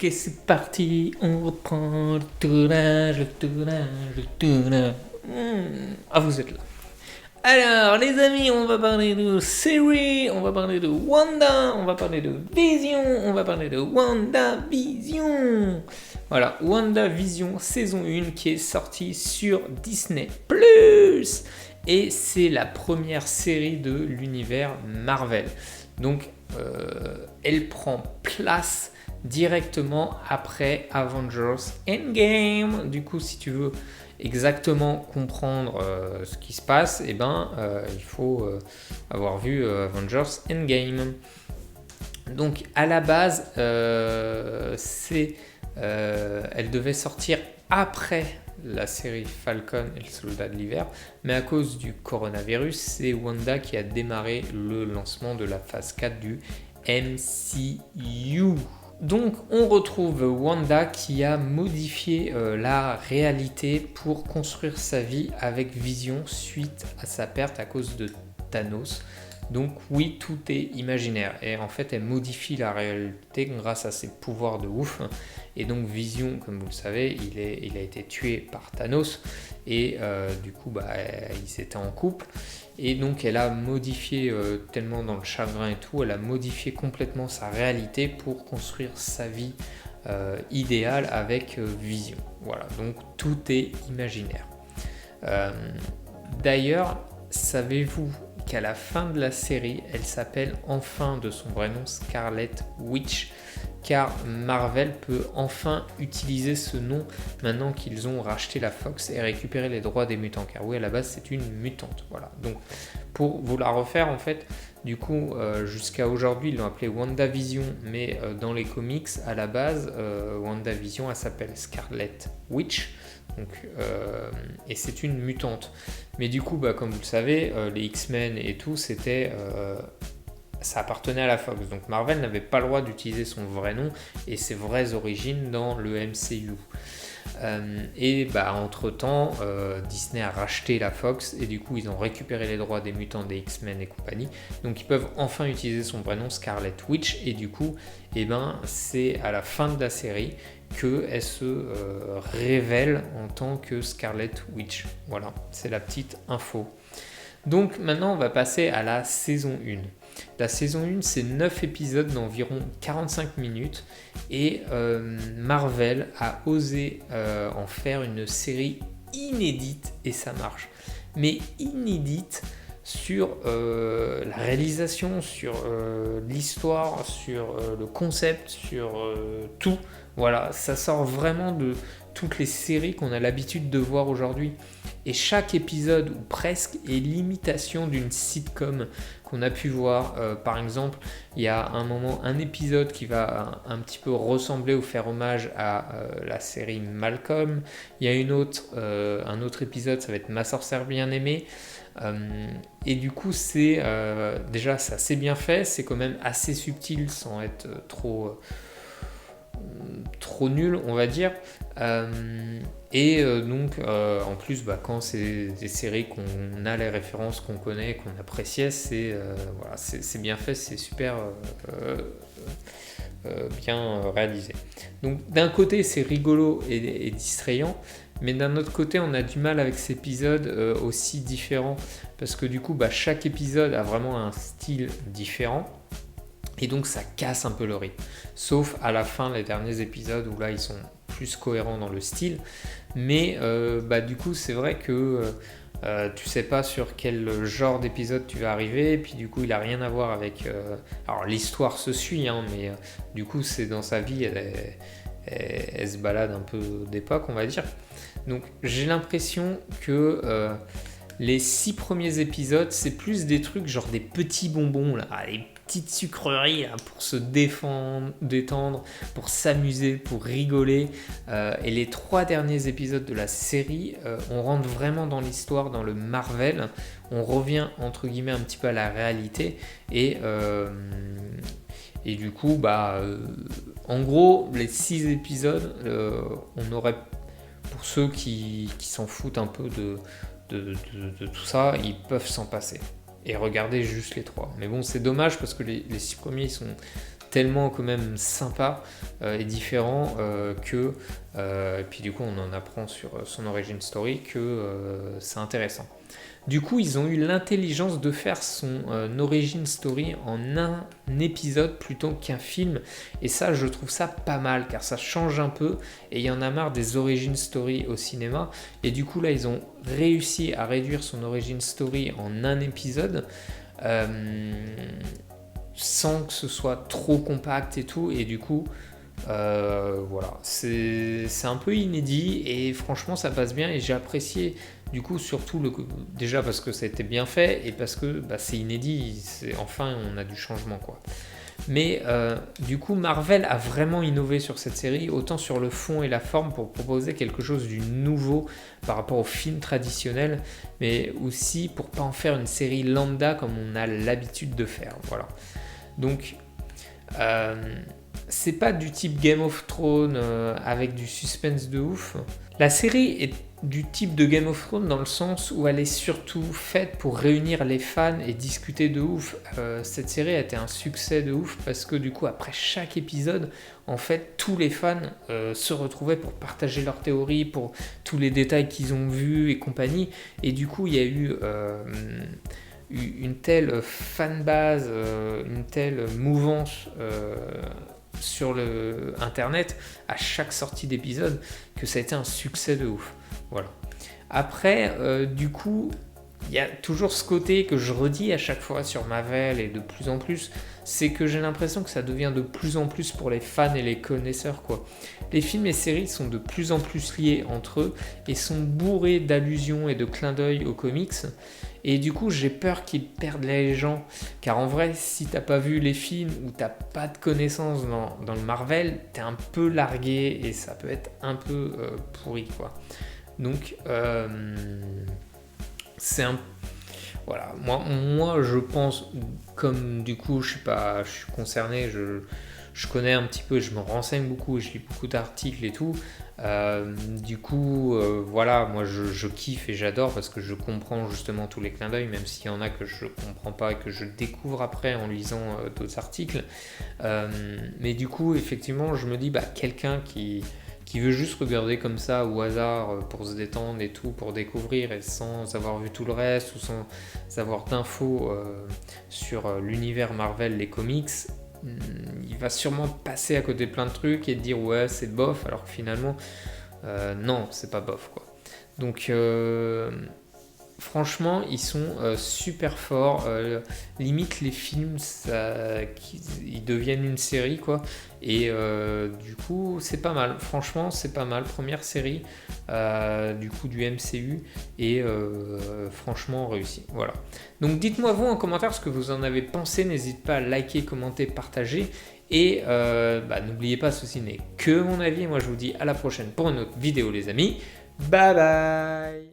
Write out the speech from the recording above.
Et c'est parti, on reprend le tournage, le tournage, le tournage. Ah, vous êtes là. Alors, les amis, on va parler de série, on va parler de Wanda, on va parler de Vision, on va parler de WandaVision. Voilà, WandaVision saison 1 qui est sortie sur Disney+. Et c'est la première série de l'univers Marvel. Donc, elle prend place directement après Avengers Endgame. Du coup, si tu veux exactement comprendre ce qui se passe, il faut avoir vu Avengers Endgame. Donc à la base, elle devait sortir après la série Falcon et le Soldat de l'Hiver, mais à cause du coronavirus, c'est Wanda qui a démarré le lancement de la phase 4 du MCU. Donc on retrouve Wanda qui a modifié la réalité pour construire sa vie avec Vision suite à sa perte à cause de Thanos. Donc oui, tout est imaginaire et en fait elle modifie la réalité grâce à ses pouvoirs de ouf. Et donc Vision, comme vous le savez, il a été tué par Thanos et du coup ils étaient en couple. Et donc elle a modifié tellement dans le chagrin et tout, elle a modifié complètement sa réalité pour construire sa vie idéale avec Vision. Voilà, donc tout est imaginaire. D'ailleurs, savez-vous qu'à la fin de la série, elle s'appelle enfin de son vrai nom Scarlet Witch, car Marvel peut enfin utiliser ce nom maintenant qu'ils ont racheté la Fox et récupéré les droits des mutants, car oui, à la base c'est une mutante. Voilà. Donc pour vous la refaire, en fait, du coup jusqu'à aujourd'hui ils l'ont appelée WandaVision, mais dans les comics à la base WandaVision elle s'appelle Scarlet Witch. Donc, et c'est une mutante. Mais du coup, comme vous le savez, les X-Men et tout, ça appartenait à la Fox. Donc Marvel n'avait pas le droit d'utiliser son vrai nom et ses vraies origines dans le MCU. Entre-temps, Disney a racheté la Fox et du coup, ils ont récupéré les droits des mutants, des X-Men et compagnie. Donc ils peuvent enfin utiliser son vrai nom, Scarlet Witch. Et du coup, c'est à la fin de la série qu'elle se révèle en tant que Scarlet Witch. Voilà, c'est la petite info. Donc maintenant, on va passer à la saison 1. La saison 1, c'est 9 épisodes d'environ 45 minutes et Marvel a osé en faire une série inédite et ça marche. Mais inédite sur la réalisation, sur l'histoire, sur le concept, sur tout. Voilà, ça sort vraiment de toutes les séries qu'on a l'habitude de voir aujourd'hui. Et chaque épisode, ou presque, est l'imitation d'une sitcom qu'on a pu voir. Par exemple, il y a un épisode qui va un petit peu ressembler ou faire hommage à la série Malcolm. Il y a un autre épisode, ça va être Ma sorcière bien-aimée. Et du coup, déjà, c'est assez bien fait, c'est quand même assez subtil sans être trop nul, on va dire. En plus, quand c'est des séries qu'on a les références qu'on connaît, qu'on appréciait, c'est bien fait, c'est super bien réalisé. Donc d'un côté, c'est rigolo et distrayant, mais d'un autre côté, on a du mal avec ces épisodes aussi différents, parce que du coup, chaque épisode a vraiment un style différent. Et donc ça casse un peu le rythme. Sauf à la fin, les derniers épisodes où là ils sont plus cohérents dans le style. Mais du coup c'est vrai que tu sais pas sur quel genre d'épisode tu vas arriver. Et puis du coup il a rien à voir avec... alors l'histoire se suit, mais du coup c'est dans sa vie, elle se balade un peu d'époque, on va dire. Donc j'ai l'impression que... les 6 premiers épisodes, c'est plus des trucs genre des petits bonbons, là, des petites sucreries là, pour se détendre, pour s'amuser, pour rigoler. Et les 3 derniers épisodes de la série, on rentre vraiment dans l'histoire, dans le Marvel. On revient entre guillemets un petit peu à la réalité. Et du coup, en gros, les 6 épisodes, on aurait, pour ceux qui s'en foutent un peu de tout ça, ils peuvent s'en passer et regarder juste les 3. Mais bon, c'est dommage parce que les 6 premiers ils sont tellement quand même sympa et différent que et puis du coup on en apprend sur son origin story que c'est intéressant. Du coup, ils ont eu l'intelligence de faire son origin story en un épisode plutôt qu'un film. Et ça, je trouve ça pas mal, car ça change un peu. Et il y en a marre des origin story au cinéma. Et du coup, là, ils ont réussi à réduire son origin story en un épisode. Sans que ce soit trop compact et tout. Et du coup, voilà, c'est un peu inédit. Et franchement, ça passe bien. Et j'ai apprécié... Du coup, surtout, déjà parce que ça a été bien fait et parce que c'est inédit, enfin on a du changement quoi. Mais du coup, Marvel a vraiment innové sur cette série, autant sur le fond et la forme pour proposer quelque chose du nouveau par rapport aux films traditionnels, mais aussi pour pas en faire une série lambda comme on a l'habitude de faire. Voilà. Donc, c'est pas du type Game of Thrones avec du suspense de ouf. La série est du type de Game of Thrones dans le sens où elle est surtout faite pour réunir les fans et discuter de ouf. Cette série a été un succès de ouf parce que du coup après chaque épisode, en fait tous les fans se retrouvaient pour partager leurs théories, pour tous les détails qu'ils ont vus et compagnie. Et du coup il y a eu une telle fanbase, une telle mouvance sur le internet à chaque sortie d'épisode que ça a été un succès de ouf. Voilà. Après, du coup, il y a toujours ce côté que je redis à chaque fois sur Marvel et de plus en plus, c'est que j'ai l'impression que ça devient de plus en plus pour les fans et les connaisseurs, quoi. Les films et séries sont de plus en plus liés entre eux et sont bourrés d'allusions et de clins d'œil aux comics. Et du coup, j'ai peur qu'ils perdent les gens. Car en vrai, si t'as pas vu les films ou t'as pas de connaissances dans le Marvel, t'es un peu largué et ça peut être un peu pourri, quoi. Donc, c'est un... Voilà, moi je pense, comme du coup je suis concerné, je connais un petit peu, je me renseigne beaucoup, je lis beaucoup d'articles et tout. Du coup, voilà, moi je kiffe et j'adore parce que je comprends justement tous les clins d'œil, même s'il y en a que je comprends pas et que je découvre après en lisant d'autres articles. Mais du coup, effectivement, je me dis, quelqu'un qui veut juste regarder comme ça au hasard pour se détendre et tout, pour découvrir et sans avoir vu tout le reste ou sans avoir d'infos sur l'univers Marvel, les comics, il va sûrement passer à côté de plein de trucs et dire ouais c'est bof, alors que finalement non, c'est pas bof quoi. Donc franchement, ils sont super forts. Limite, les films, ils deviennent une série, quoi. Et du coup, c'est pas mal. Franchement, c'est pas mal. Première série, du coup, du MCU. Et franchement, réussi. Voilà. Donc, dites-moi, vous, en commentaire, ce que vous en avez pensé. N'hésitez pas à liker, commenter, partager. Et n'oubliez pas, ceci n'est que mon avis. Et moi, je vous dis à la prochaine pour une autre vidéo, les amis. Bye bye!